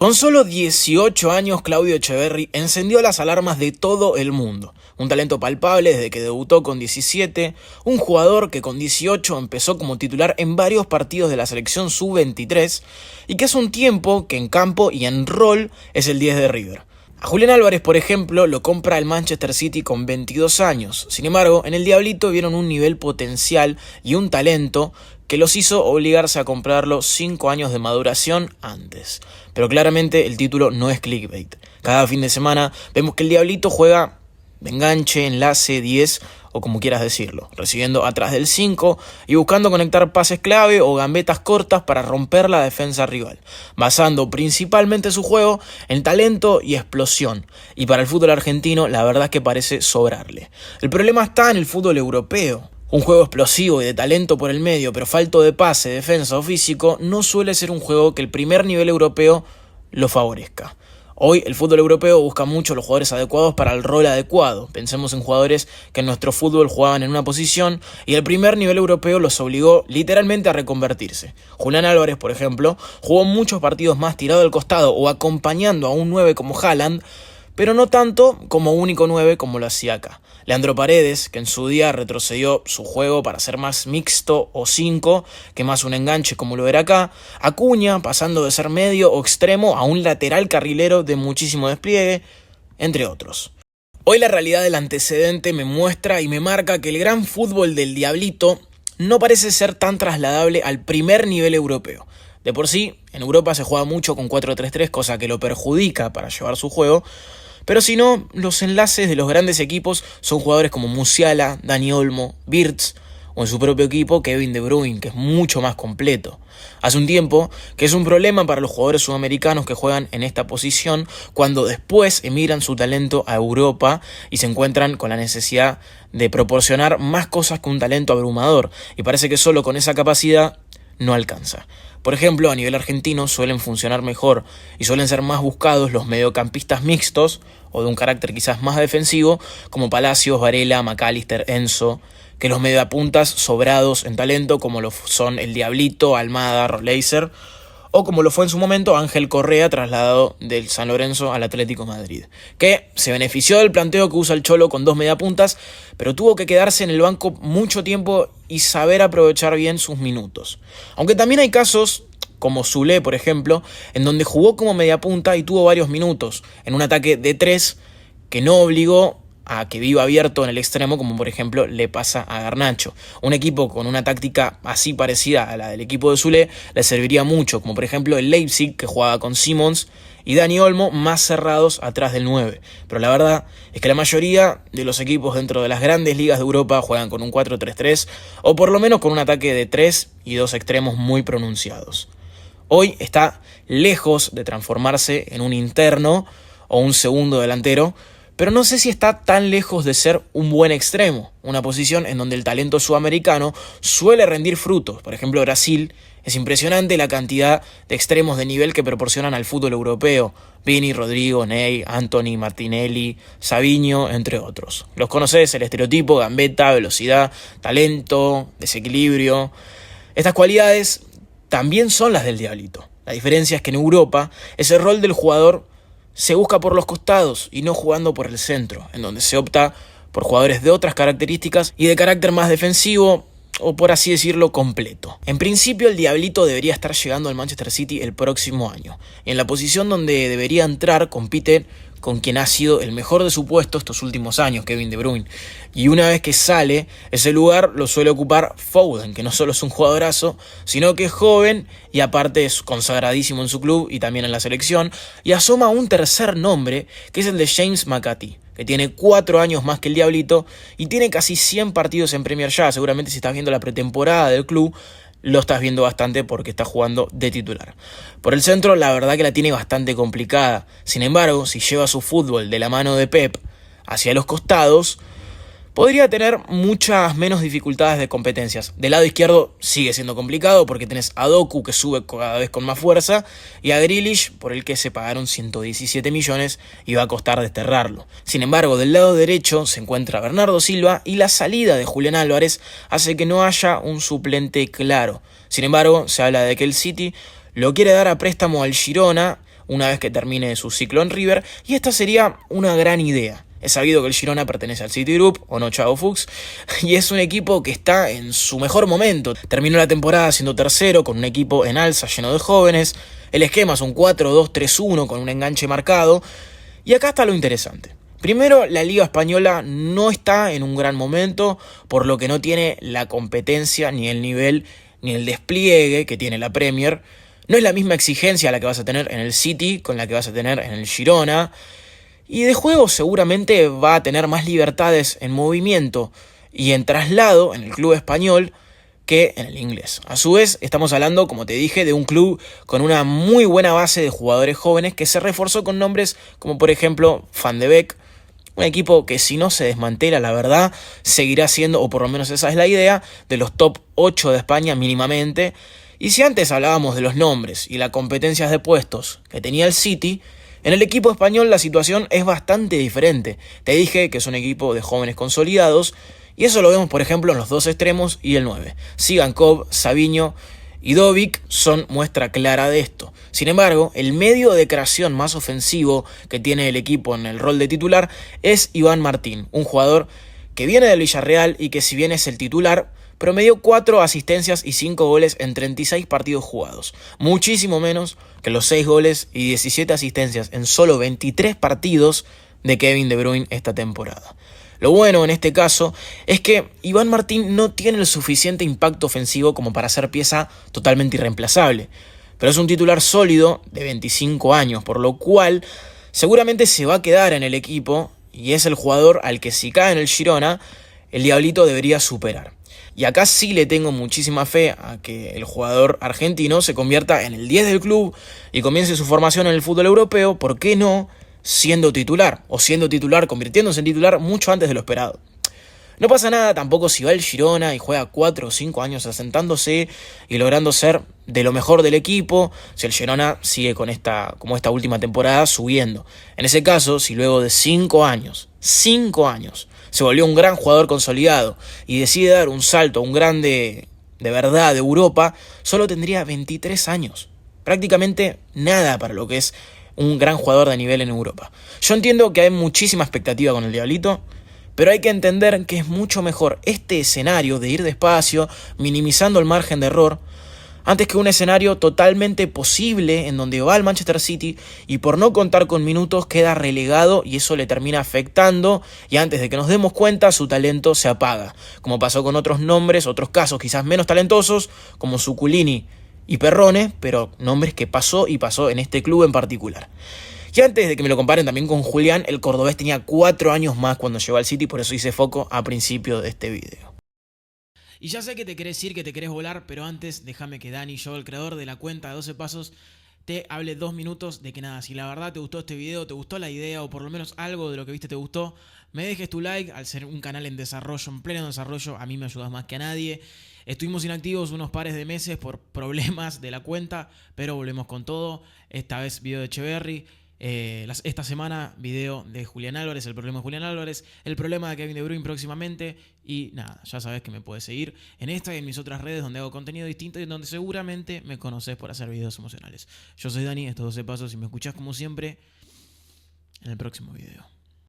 Con solo 18 años, Claudio Echeverri encendió las alarmas de todo el mundo. Un talento palpable desde que debutó con 17, un jugador que con 18 empezó como titular en varios partidos de la selección sub-23 y que hace un tiempo que en campo y en rol es el 10 de River. A Julián Álvarez, por ejemplo, lo compra el Manchester City con 22 años. Sin embargo, en el Diablito vieron un nivel potencial y un talento que los hizo obligarse a comprarlo 5 años de maduración antes. Pero claramente el título no es clickbait. Cada fin de semana vemos que el Diablito juega de enganche, enlace, 10 o como quieras decirlo, recibiendo atrás del 5 y buscando conectar pases clave o gambetas cortas para romper la defensa rival, basando principalmente su juego en talento y explosión. Y para el fútbol argentino la verdad es que parece sobrarle. El problema está en el fútbol europeo. Un juego explosivo y de talento por el medio, pero falto de pase, defensa o físico, no suele ser un juego que el primer nivel europeo lo favorezca. Hoy el fútbol europeo busca mucho los jugadores adecuados para el rol adecuado. Pensemos en jugadores que en nuestro fútbol jugaban en una posición y el primer nivel europeo los obligó literalmente a reconvertirse. Julián Álvarez, por ejemplo, jugó muchos partidos más tirado al costado o acompañando a un 9 como Haaland, pero no tanto como único 9 como lo hacía acá. Leandro Paredes, que en su día retrocedió su juego para ser más mixto o 5, que más un enganche como lo era acá. Acuña, pasando de ser medio o extremo a un lateral carrilero de muchísimo despliegue, entre otros. Hoy la realidad del antecedente me muestra y me marca que el gran fútbol del Diablito no parece ser tan trasladable al primer nivel europeo. De por sí, en Europa se juega mucho con 4-3-3, cosa que lo perjudica para llevar su juego. Pero si no, los enlaces de los grandes equipos son jugadores como Musiala, Dani Olmo, Wirtz o en su propio equipo Kevin De Bruyne, que es mucho más completo. Hace un tiempo que es un problema para los jugadores sudamericanos que juegan en esta posición cuando después emigran su talento a Europa y se encuentran con la necesidad de proporcionar más cosas que un talento abrumador, y parece que solo con esa capacidad no alcanza. Por ejemplo, a nivel argentino suelen funcionar mejor y suelen ser más buscados los mediocampistas mixtos o de un carácter quizás más defensivo como Palacios, Varela, McAllister, Enzo, que los mediapuntas sobrados en talento como lo son el Diablito, Almada, Roleiser, o como lo fue en su momento Ángel Correa, trasladado del San Lorenzo al Atlético de Madrid, que se benefició del planteo que usa el Cholo con 2 mediapuntas, pero tuvo que quedarse en el banco mucho tiempo y saber aprovechar bien sus minutos. Aunque también hay casos, como Zule por ejemplo, en donde jugó como mediapunta y tuvo varios minutos, en un ataque de 3 que no obligó a que viva abierto en el extremo, como por ejemplo le pasa a Garnacho. Un equipo con una táctica así parecida a la del equipo de Zule le serviría mucho, como por ejemplo el Leipzig, que jugaba con Simons y Dani Olmo más cerrados atrás del 9. Pero la verdad es que la mayoría de los equipos dentro de las grandes ligas de Europa juegan con un 4-3-3 o por lo menos con un ataque de 3 y 2 extremos muy pronunciados. Hoy está lejos de transformarse en un interno o un segundo delantero, pero no sé si está tan lejos de ser un buen extremo, una posición en donde el talento sudamericano suele rendir frutos. Por ejemplo, Brasil, es impresionante la cantidad de extremos de nivel que proporcionan al fútbol europeo. Vini, Rodrigo, Ney, Anthony, Martinelli, Savinho, entre otros. Los conocés, el estereotipo, gambeta, velocidad, talento, desequilibrio. Estas cualidades también son las del Diablito. La diferencia es que en Europa ese rol del jugador se busca por los costados y no jugando por el centro, en donde se opta por jugadores de otras características y de carácter más defensivo o por así decirlo completo. En principio el Diablito debería estar llegando al Manchester City el próximo año y en la posición donde debería entrar compite con quien ha sido el mejor de su puesto estos últimos años, Kevin De Bruyne. Y una vez que sale, ese lugar lo suele ocupar Foden, que no solo es un jugadorazo, sino que es joven y aparte es consagradísimo en su club y también en la selección. Y asoma un tercer nombre, que es el de James McAtee, que tiene 4 años más que el Diablito y tiene casi 100 partidos en Premier ya. Seguramente si estás viendo la pretemporada del club, lo estás viendo bastante porque está jugando de titular. Por el centro la verdad que la tiene bastante complicada. Sin embargo, si lleva su fútbol de la mano de Pep hacia los costados, podría tener muchas menos dificultades de competencias. Del lado izquierdo sigue siendo complicado porque tenés a Doku, que sube cada vez con más fuerza, y a Grealish, por el que se pagaron 117 millones y va a costar desterrarlo. Sin embargo, del lado derecho se encuentra Bernardo Silva y la salida de Julián Álvarez hace que no haya un suplente claro. Sin embargo, se habla de que el City lo quiere dar a préstamo al Girona, una vez que termine su ciclo en River, y esta sería una gran idea. Es sabido que el Girona pertenece al Citigroup, ¿o no, Chavo Fuchs? Y es un equipo que está en su mejor momento. Terminó la temporada siendo tercero, con un equipo en alza lleno de jóvenes. El esquema es un 4-2-3-1 con un enganche marcado. Y acá está lo interesante. Primero, la Liga Española no está en un gran momento, por lo que no tiene la competencia, ni el nivel, ni el despliegue que tiene la Premier. No es la misma exigencia la que vas a tener en el City con la que vas a tener en el Girona. Y de juego seguramente va a tener más libertades en movimiento y en traslado en el club español que en el inglés. A su vez, estamos hablando, como te dije, de un club con una muy buena base de jugadores jóvenes que se reforzó con nombres como por ejemplo Van de Beek, un equipo que si no se desmantela, la verdad, seguirá siendo, o por lo menos esa es la idea, de los top 8 de España mínimamente. Y si antes hablábamos de los nombres y las competencias de puestos que tenía el City, en el equipo español la situación es bastante diferente. Te dije que es un equipo de jóvenes consolidados, y eso lo vemos por ejemplo en los dos extremos y el 9. Sigankov, Savinho y Dovic son muestra clara de esto. Sin embargo, el medio de creación más ofensivo que tiene el equipo en el rol de titular es Iván Martín, un jugador que viene del Villarreal y que si bien es el titular, promedió 4 asistencias y 5 goles en 36 partidos jugados, muchísimo menos que los 6 goles y 17 asistencias en solo 23 partidos de Kevin De Bruyne esta temporada. Lo bueno en este caso es que Iván Martín no tiene el suficiente impacto ofensivo como para ser pieza totalmente irreemplazable, pero es un titular sólido de 25 años, por lo cual seguramente se va a quedar en el equipo y es el jugador al que si cae en el Girona, el Diablito debería superar. Y acá sí le tengo muchísima fe a que el jugador argentino se convierta en el 10 del club y comience su formación en el fútbol europeo, ¿por qué no siendo titular? O siendo titular, convirtiéndose en titular mucho antes de lo esperado. No pasa nada tampoco si va el Girona y juega 4 o 5 años asentándose y logrando ser de lo mejor del equipo, si el Girona sigue como esta última temporada subiendo. En ese caso, si luego de 5 años, se volvió un gran jugador consolidado y decide dar un salto a un grande de verdad de Europa, solo tendría 23 años. Prácticamente nada para lo que es un gran jugador de nivel en Europa. Yo entiendo que hay muchísima expectativa con el Diablito, pero hay que entender que es mucho mejor este escenario de ir despacio, minimizando el margen de error, antes que un escenario totalmente posible en donde va el Manchester City y por no contar con minutos queda relegado y eso le termina afectando y antes de que nos demos cuenta su talento se apaga, como pasó con otros nombres, otros casos quizás menos talentosos como Zuculini y Perrone, pero nombres que pasó en este club en particular. Y antes de que me lo comparen también con Julián, el cordobés tenía 4 años más cuando llegó al City, por eso hice foco a principio de este video. Y ya sé que te querés ir, que te querés volar, pero antes déjame que Dani, yo, el creador de la cuenta de 12 Pasos, te hable 2 minutos de que nada, si la verdad te gustó este video, te gustó la idea o por lo menos algo de lo que viste te gustó, me dejes tu like. Al ser un canal en desarrollo, en pleno desarrollo, a mí me ayudas más que a nadie. Estuvimos inactivos unos pares de meses por problemas de la cuenta, pero volvemos con todo. Esta vez video de Echeverry. Esta semana video de Julián Álvarez, el problema de Julián Álvarez, el problema de Kevin De Bruyne próximamente y nada, ya sabes que me puedes seguir en esta y en mis otras redes donde hago contenido distinto y donde seguramente me conoces por hacer videos emocionales. Yo soy Dani, estos 12 pasos y me escuchás como siempre en el próximo video.